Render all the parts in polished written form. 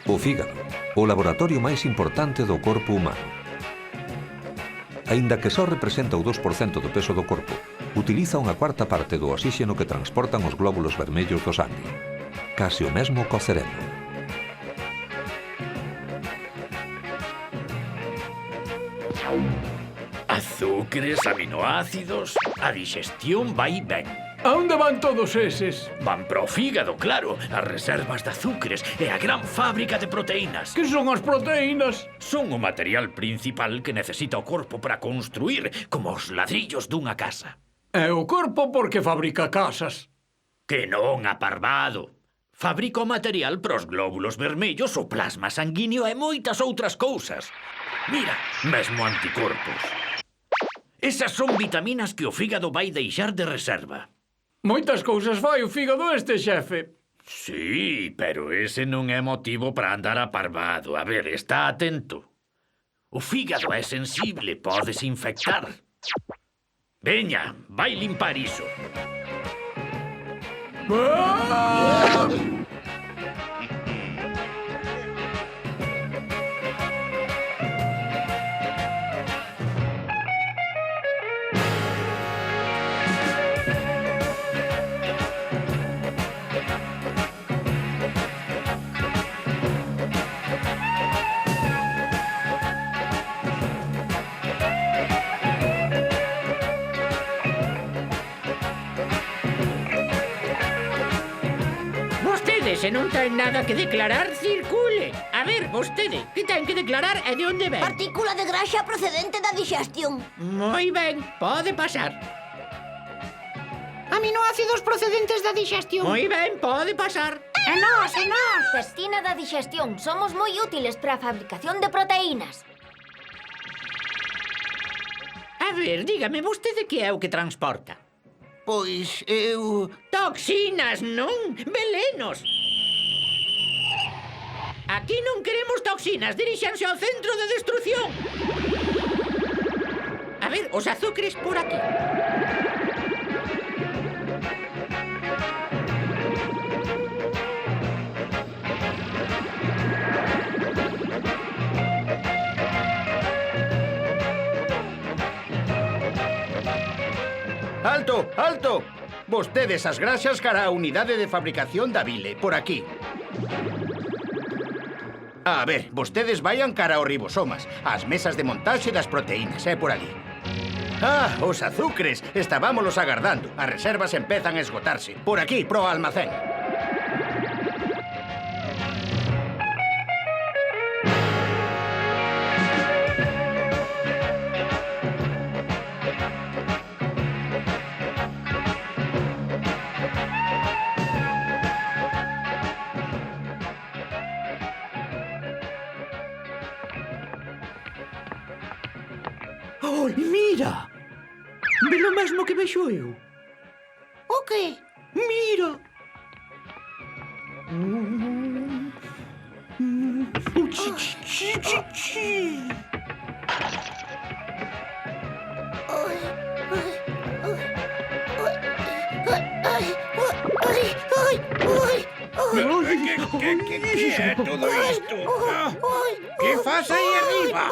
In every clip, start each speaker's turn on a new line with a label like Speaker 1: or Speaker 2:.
Speaker 1: O fígado, o laboratorio máis importante do corpo humano. Aínda que só representa o 2% do peso do corpo, utiliza unha cuarta parte do oxíxeno que transportan os glóbulos vermellos do sangue. Case o mesmo co cerebro.
Speaker 2: Azúcares, aminoácidos, a digestión vai ben.
Speaker 3: A onde van todos eses?
Speaker 2: Van pro fígado, claro, as reservas de azúcares e a gran fábrica de proteínas.
Speaker 3: Que son as proteínas?
Speaker 2: Son o material principal que necesita o corpo para construir como os ladrillos dunha casa.
Speaker 3: É o corpo porque fabrica casas.
Speaker 2: Que non, aparvado. Fabrica o material para os glóbulos vermellos, o plasma sanguíneo e moitas outras cousas. Mira, mesmo anticorpos. Esas son vitaminas que o fígado vai deixar de reserva.
Speaker 3: Moitas cousas fai o fígado este, xefe.
Speaker 2: Sí, pero ese non é motivo para andar aparvado. A ver, está atento. O fígado é sensible, podes infectar. Veña, vai limpar iso.
Speaker 4: Vostede, se non ten nada que declarar, circule. A ver, vostede, que ten que declarar e de onde ven?
Speaker 5: Partícula de graxa procedente da digestión.
Speaker 4: Moi ben, pode pasar.
Speaker 6: Aminoácidos procedentes da digestión.
Speaker 4: Moi ben, pode pasar.
Speaker 6: E nós.
Speaker 5: Pestina da digestión. Somos moi útiles para a fabricación de proteínas.
Speaker 4: A ver, dígame vostede que é o que transporta.
Speaker 7: Pois eu...
Speaker 4: Toxinas, non? Velenos. Aquí non queremos toxinas, diríxanse ao centro de destrucción. A ver, os azúcares por aquí.
Speaker 7: Alto, alto! Vostedes as graxas cara a unidade de fabricación da bile, por aquí. A ver, vostedes vayan cara aos ribosomas, ás mesas de montaxe das proteínas, é por ali. Ah, os azúcares, estábamolos agardando. As reservas empezan a esgotarse. Por aquí, pro almacén.
Speaker 4: Ai, mira! Ve lo mesmo que vexo eu.
Speaker 6: O que?
Speaker 4: Mira!
Speaker 7: Que é todo isto? Que faz aí arriba?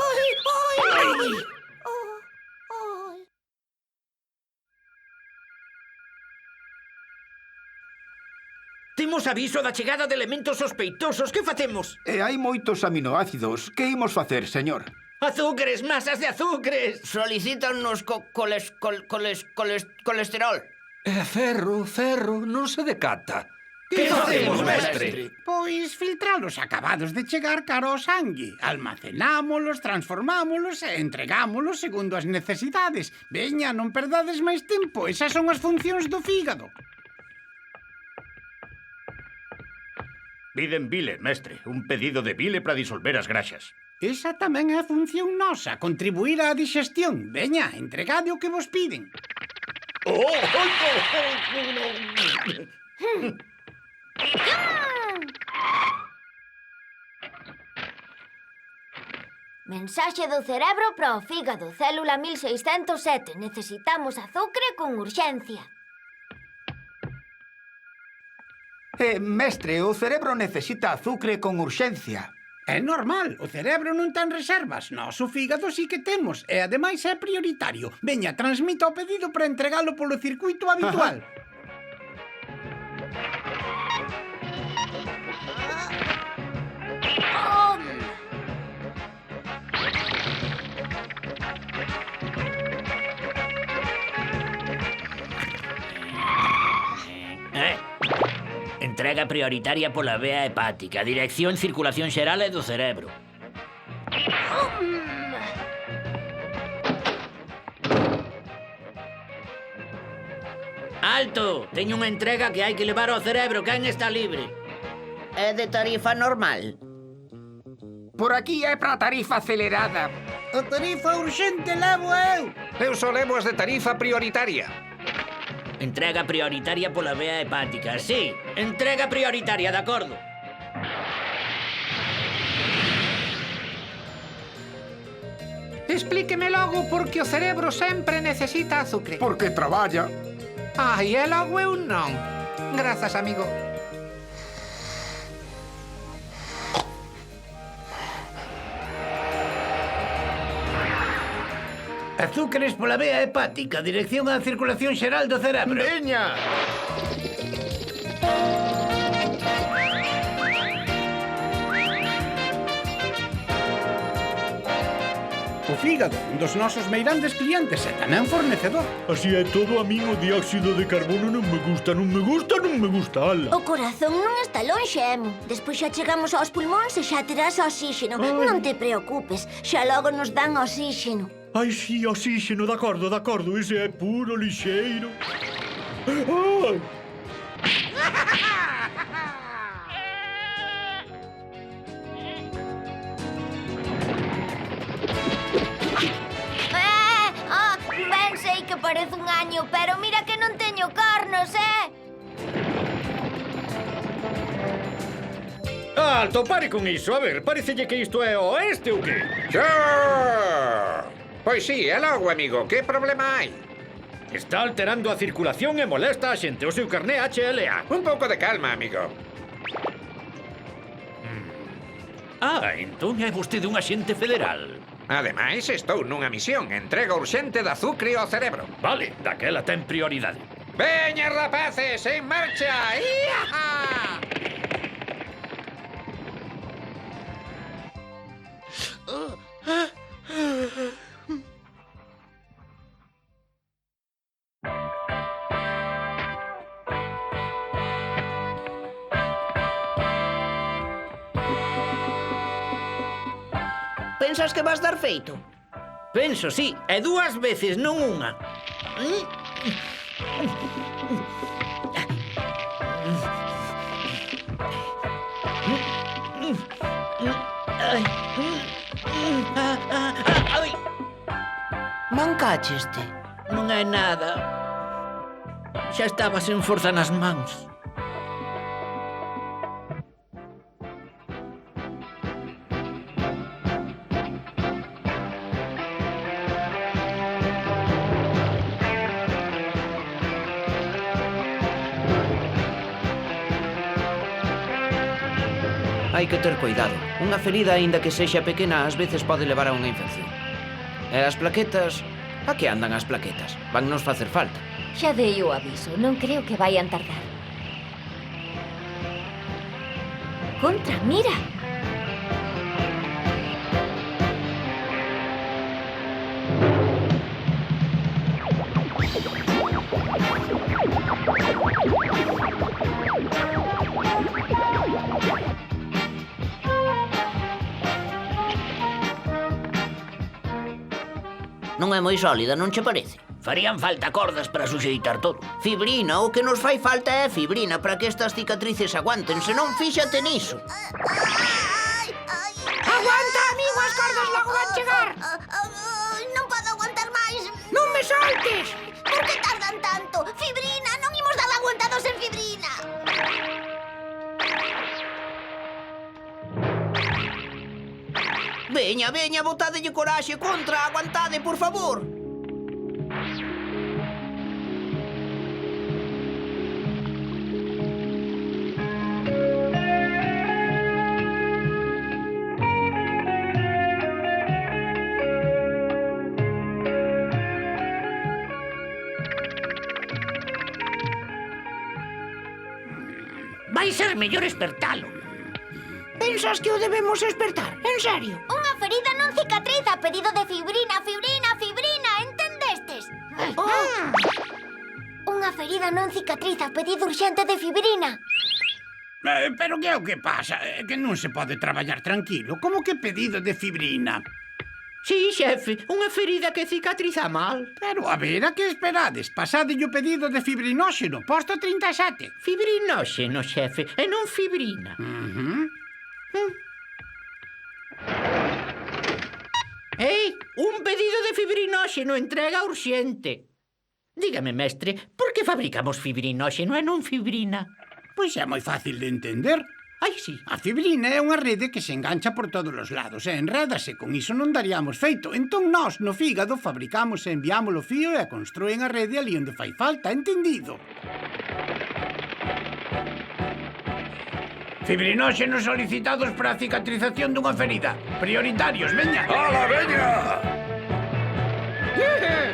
Speaker 2: Temos aviso da chegada de elementos sospeitosos. Que facemos?
Speaker 8: E hai moitos aminoácidos. Que imos facer, señor?
Speaker 2: Azúcares, masas de azúcares.
Speaker 9: Solicítannos colesterol.
Speaker 1: Ferro, non se decata.
Speaker 2: Que facemos, mestre?
Speaker 6: Pois filtrar os acabados de chegar cara ao sangue. Almacenámolos, transformámolos e entregámolos segundo as necesidades. Veña, non perdades máis tempo. Esas son as funcións do fígado.
Speaker 7: Piden bile, mestre. Un pedido de bile para disolver as graxas.
Speaker 6: Esa tamén é a función nosa, contribuir á digestión. Veña, entregade o que vos piden.
Speaker 5: Mensaxe do cerebro para o fígado, célula 1607. Necesitamos azúcar con urxencia.
Speaker 8: Mestre, o cerebro necesita azucre con urxencia.
Speaker 6: É normal, o cerebro non ten reservas. Nós o fígado sí que temos, e ademais é prioritario. Veña, transmita o pedido para entregalo polo circuito habitual.
Speaker 4: Entrega prioritaria pola vea hepática. Dirección, circulación xeral e do cerebro. Alto! Teño unha entrega que hai que levar ao cerebro. Quen está libre?
Speaker 9: É de tarifa normal.
Speaker 8: Por aquí é para tarifa acelerada.
Speaker 6: A tarifa urxente levo eu.
Speaker 10: Eu só levo as de tarifa prioritaria.
Speaker 4: Entrega prioritaria pola vea hepática. Sí, entrega prioritaria, de acordo.
Speaker 10: Explíqueme logo por que o cerebro sempre necesita azucre.
Speaker 8: Porque traballa.
Speaker 10: Ai, e logo eu non. Grazas, amigo.
Speaker 6: Azúcares pola vea hepática, dirección á circulación xeral do cerebro.
Speaker 7: Veña!
Speaker 6: O fígado, un dos nosos meirandes clientes e tamén fornecedor.
Speaker 2: Así é todo, a min o dióxido de carbono non me gusta, non me gusta, non me gusta, ala.
Speaker 5: O corazón non está lonxe, Emo. Despois xa chegamos aos pulmóns e xa terás oxíxeno. Non te preocupes, xa logo nos dan oxíxeno.
Speaker 2: Ai, sí, oxíxeno, de acordo, ese é puro, lixeiro. Ai!
Speaker 5: Ben sei que parece un año, pero mira que non teño cornos,
Speaker 2: Alto, pare con iso. A ver, parecelle que isto é o oeste ou que?
Speaker 10: Xa! Pois sí, é logo, amigo. Que problema hai?
Speaker 2: Está alterando a circulación e molesta a xente. O seu carné HLA.
Speaker 10: Un pouco de calma, amigo.
Speaker 2: Entón é vostede un axente federal.
Speaker 10: Ademais, estou nunha misión. Entrega urxente de azucre ao cerebro.
Speaker 2: Vale, daquela ten prioridade.
Speaker 10: Veña, rapaces, en marcha! Iaha!
Speaker 9: Pensas que vas dar feito?
Speaker 4: Penso, sí, e 2 veces, non unha.
Speaker 9: Mancácheste.
Speaker 4: Non é nada. Xa estaba sen forza nas mans.
Speaker 9: Hai que ter cuidado. Unha ferida, aínda que sexa pequena, ás veces pode levar a unha infección. E as plaquetas... A que andan as plaquetas? Van nos facer falta.
Speaker 5: Xa dei o aviso, non creo que vayan tardar. Contra, mira!
Speaker 9: Non é moi sólida, non che parece?
Speaker 4: Farían falta cordas para suxeitar todo.
Speaker 9: Fibrina, o que nos fai falta é fibrina para que estas cicatrices aguanten, senón fíxate niso.
Speaker 10: Aguanta, amigo, as cordas logo van chegar.
Speaker 5: Non podo aguantar máis.
Speaker 10: Non me soltes.
Speaker 5: Por que tardan tanto? Fibrina, non imos dar aguantados en fibrina.
Speaker 9: Veña, veña, botadelle coraxe contra, aguantade, por favor.
Speaker 4: Vai ser mellor espertalo.
Speaker 9: Pensas que o debemos espertar? En serio?
Speaker 5: Unha ferida non cicatriza a pedido de fibrina, entendestes? Unha ferida non cicatriza a pedido urxente de fibrina.
Speaker 6: Pero que é o que pasa? É que non se pode traballar tranquilo. Como que pedido de fibrina?
Speaker 4: Sí, xefe, unha ferida que cicatriza mal.
Speaker 6: Pero a ver, a que esperades? Pasade o pedido de fibrinóxeno, posto 37.
Speaker 4: Fibrinóxeno, xefe, e non fibrina. Ei, un pedido de fibrinóxeno, entrega urxente. Dígame, mestre, por que fabricamos fibrinóxeno e non fibrina?
Speaker 6: Pois é moi fácil de entender.
Speaker 4: Ai, sí.
Speaker 6: A fibrina é unha rede que se engancha por todos os lados e enrédase, con iso non daríamos feito. Entón nós, no fígado, fabricamos e enviamos o fío e construen a rede ali onde fai falta, entendido? Fibrinóxenos solicitados para a cicatrización dunha ferida. Prioritarios, veña.
Speaker 7: ¡Hala, veña!
Speaker 10: ¡Hey,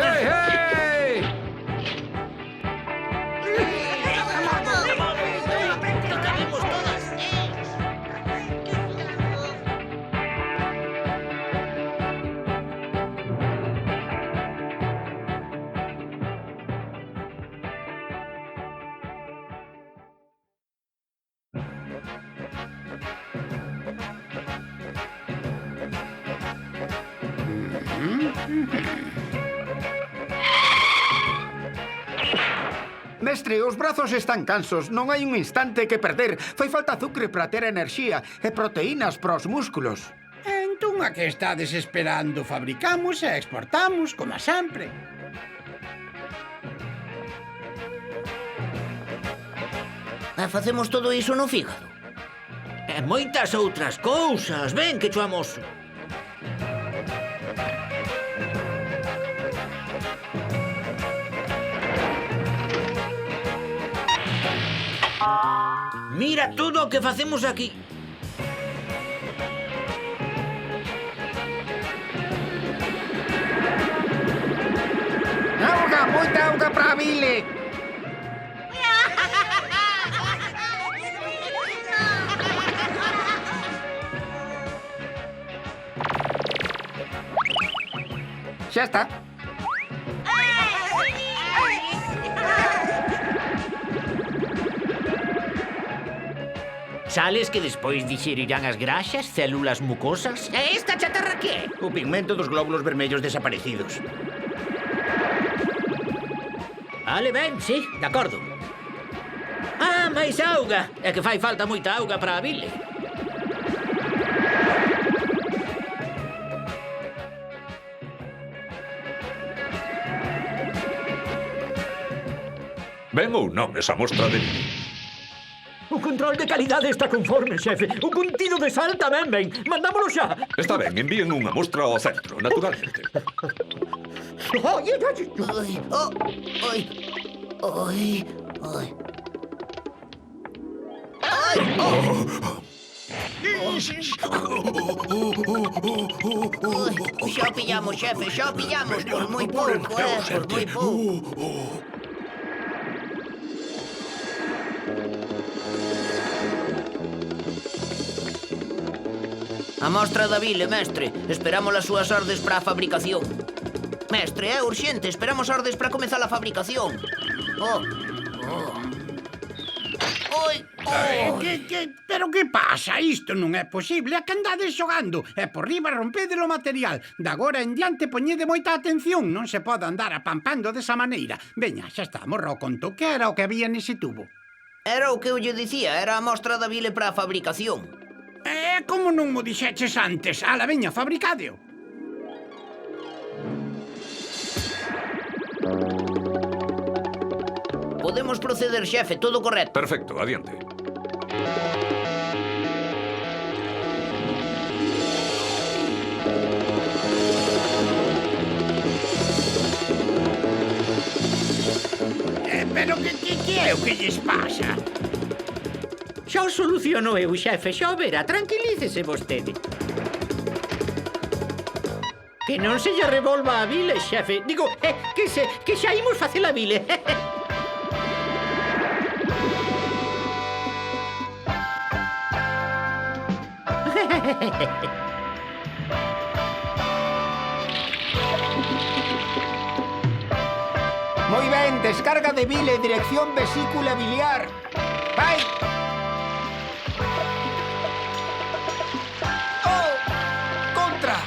Speaker 10: hey, hey!
Speaker 8: Mestre, os brazos están cansos, non hai un instante que perder. Fai falta azucre para ter enerxía e proteínas para os músculos.
Speaker 6: Entón, a que estades esperando? Fabricamos e exportamos, como sempre.
Speaker 9: E facemos todo iso no fígado?
Speaker 2: E moitas outras cousas. Ven que cho amoso. Mira todo o que facemos aquí.
Speaker 8: Auga, moita auga para a bile. Xa está.
Speaker 4: Sales que despois dixerirán as graxas, células mucosas? E esta chatarra que é?
Speaker 7: O pigmento dos glóbulos vermellos desaparecidos.
Speaker 4: Vale, ben, sí, de acordo. Ah, máis auga. É que fai falta moita auga para a bile.
Speaker 1: Ben ou non esa mostra de bile?
Speaker 2: O control de calidade está conforme, xefe. O contido de sal tamén ben. Mandámolo xa.
Speaker 1: Está ben, envíen unha mostra ao centro, naturalmente.
Speaker 4: Ai, ai, ai.
Speaker 9: Ai, oh, ai, ai, ai. Ai, oh. Xa o pillamos, xefe, xa o pillamos. Por moi pouco, por moi pouco. A mostra da bile, mestre. Esperamos as súas ordes para a fabricación. Mestre, é urxente. Esperamos ordes para comezar a fabricación. Oh. Oi,
Speaker 6: Pero que pasa? Isto non é posible. A que andades xogando? E por riba rompede o material. Da agora en diante poñede moita atención. Non se pode andar apampando desa maneira. Veña, xa estamos, ro conto. Que era o que había nese tubo?
Speaker 9: Era o que eu lle dicía. Era a mostra da bile para a fabricación.
Speaker 6: Como non mo dixeches antes? Ala, veña, fabricadeo.
Speaker 9: Podemos proceder, xefe, todo correcto.
Speaker 1: Perfecto, adiante.
Speaker 6: Pero que é o que lles pasa?
Speaker 4: Xa o soluciono eu, xefe, xa o verá. Tranquilícese vostede. Que non se lle revolva a bile, xefe. Digo, que xa imos facer a bile.
Speaker 8: Moi ben, descarga de bile, dirección vesícula biliar. Vai! Oh! Contra!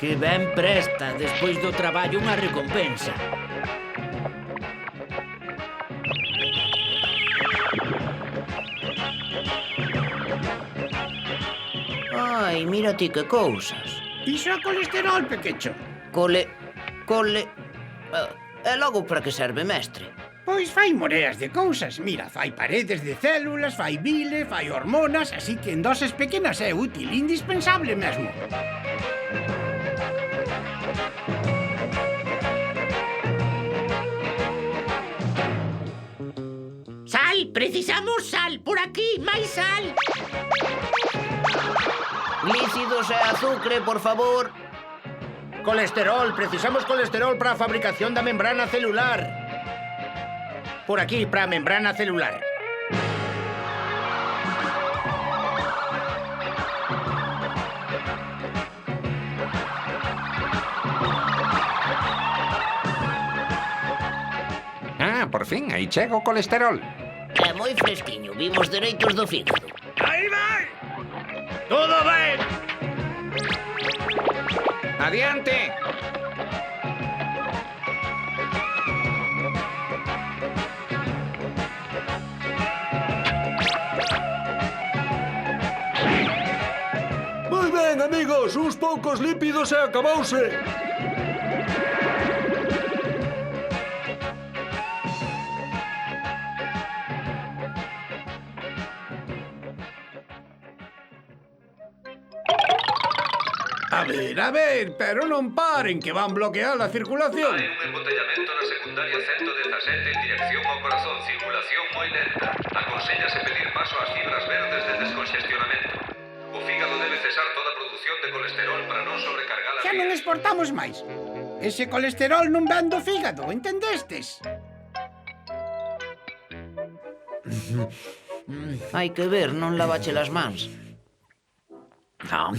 Speaker 4: Que ben presta, despois do traballo, unha recompensa.
Speaker 9: Ai, mira ti que cousas.
Speaker 6: Iso é colesterol, pequecho.
Speaker 9: Cole... E logo para que serve, mestre?
Speaker 6: Pois fai moreas de cousas. Mira, fai paredes de células, fai bile, fai hormonas, así que en doses pequenas é útil, indispensable mesmo.
Speaker 4: Sal, precisamos sal, por aquí, máis sal.
Speaker 9: Glícidos e azucre, por favor.
Speaker 7: Colesterol, precisamos colesterol para a fabricación da membrana celular. Por aquí, para a membrana celular.
Speaker 10: Ah, por fin, aí chega o colesterol.
Speaker 9: É moi fresquiño, vimos dereitos do fígado.
Speaker 2: Aí vai! Todo ben!
Speaker 10: Adiante!
Speaker 3: Moi ben, amigos, uns poucos lípidos e acabouse. A ver, pero non paren, que van bloquear a circulación.
Speaker 1: Hai un embotellamento na secundaria 117 en dirección ao corazón, circulación moi lenta. Aconsellase pedir paso ás fibras verdes de desconxestionamento. O fígado debe cesar toda a produción de colesterol para non sobrecargar a
Speaker 6: Xa non exportamos máis. Ese colesterol non ven do fígado, entendestes?
Speaker 9: Hai que ver, non lavache as mans.
Speaker 4: Non.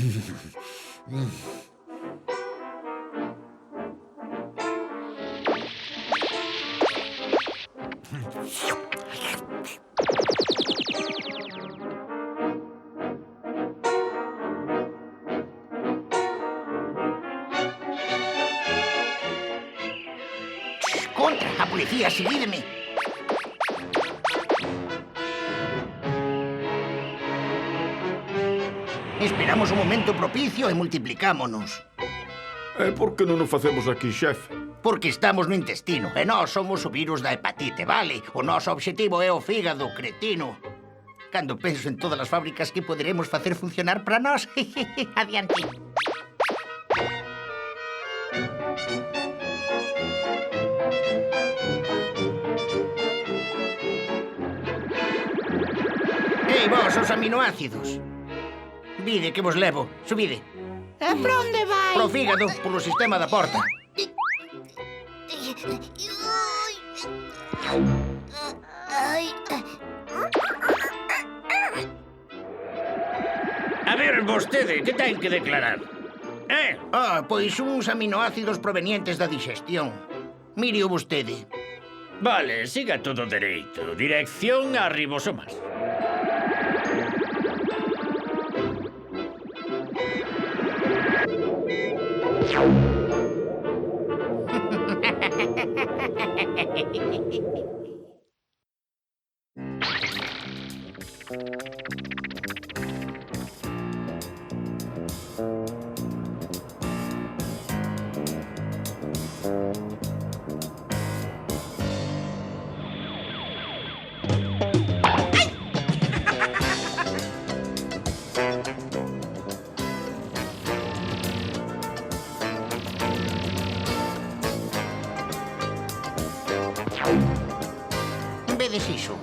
Speaker 7: Contra, a policía, seguídeme. Esperamos un momento propicio e multiplicámonos.
Speaker 11: E por que non o facemos aquí, xefe?
Speaker 7: Porque estamos no intestino e nós somos o virus da hepatite, vale? O noso obxectivo é o fígado, cretino. Cando penso en todas as fábricas que poderemos facer funcionar para nós, adiante. Ei, vos, os aminoácidos. Vide que vos levo, subide.
Speaker 5: E pra onde vai?
Speaker 7: Pro fígado, polo sistema da porta.
Speaker 5: Ai.
Speaker 2: A ver, vostede, que ten que declarar?
Speaker 7: Pois uns aminoácidos provenientes da digestión. Mire o vostede.
Speaker 2: Vale, siga todo dereito. Dirección a ribosomas.
Speaker 7: vedes iso?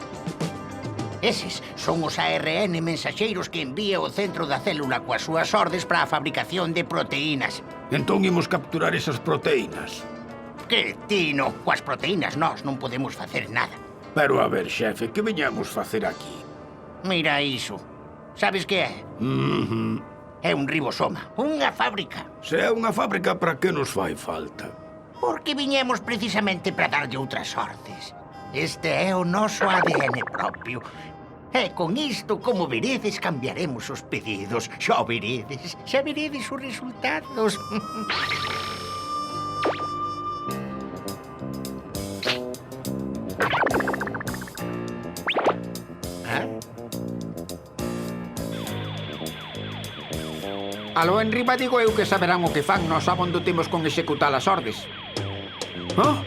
Speaker 7: Eses son os ARN mensaxeiros que envía o centro da célula coas súas ordes para a fabricación de proteínas.
Speaker 11: Entón imos capturar esas proteínas.
Speaker 7: Que, Tino, coas proteínas nós non podemos facer nada.
Speaker 11: Pero a ver, xefe, que veñamos facer aquí?
Speaker 7: Mira iso. Sabes que é? É un ribosoma, unha fábrica.
Speaker 11: Se é unha fábrica, para que nos fai falta?
Speaker 7: Porque viñemos precisamente para darlle outras ordes. Este é o noso ADN propio. E con isto, como veredes, cambiaremos os pedidos. Xa veredes os resultados.
Speaker 8: Aló enriba digo eu que saberán o que fan, nós abondo temos con executar as ordes.
Speaker 11: Ah?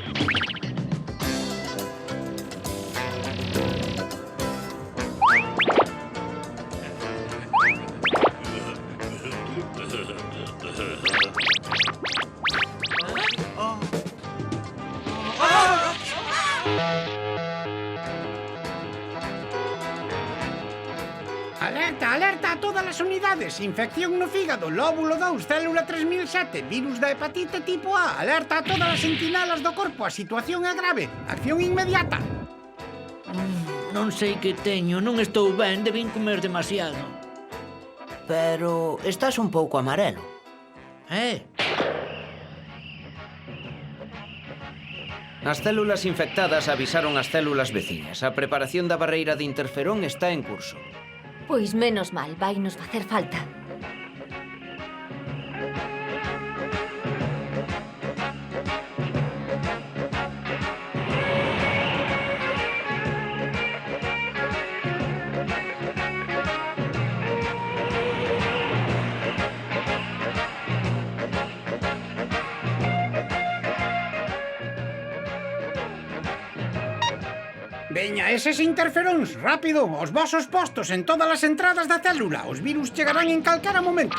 Speaker 6: Alerta, alerta a todas as unidades. Infección no fígado, lóbulo 2, célula 3007, virus da hepatite tipo A. Alerta a todas as sentinelas do corpo. A situación é grave. Acción inmediata.
Speaker 2: Non sei que teño, non estou ben, debín comer demasiado.
Speaker 9: Pero estás un pouco amarelo. As células infectadas avisaron as células veciñas. A preparación da barreira de interferón está en curso.
Speaker 12: Pois menos mal, vai nos facer falta.
Speaker 6: Veña, eses interferóns, rápido, aos vosos postos en todas as entradas da célula. Os virus chegarán en calquera momento.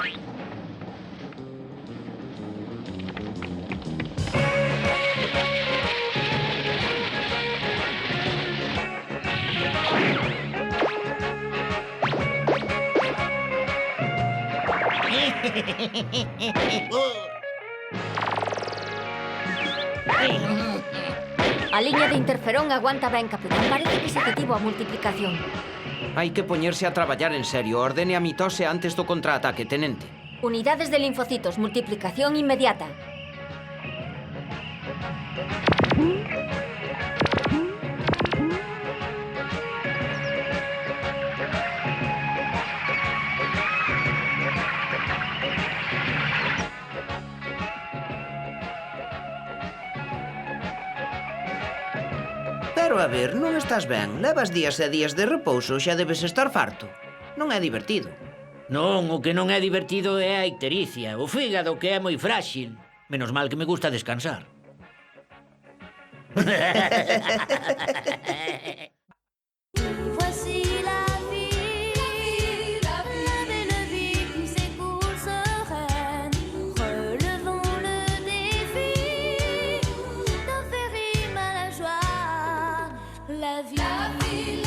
Speaker 12: A liña de interferón aguanta ben, capitán. Parece que se detivo a multiplicación.
Speaker 9: Hai que poñerse a traballar en serio. Ordene a mitose antes do contraataque, tenente.
Speaker 12: Unidades de linfocitos, multiplicación inmediata.
Speaker 9: Pero a ver, non estás ben. Levas días e días de repouso, xa debes estar farto. Non é divertido.
Speaker 2: Non, o que non é divertido é a ictericia, o fígado que é moi frágil. Menos mal que me gusta descansar.
Speaker 5: Voici la vie, la belle vie qui s'écoule sereine. Relevons le défi d'en faire rime à la joie. La vie.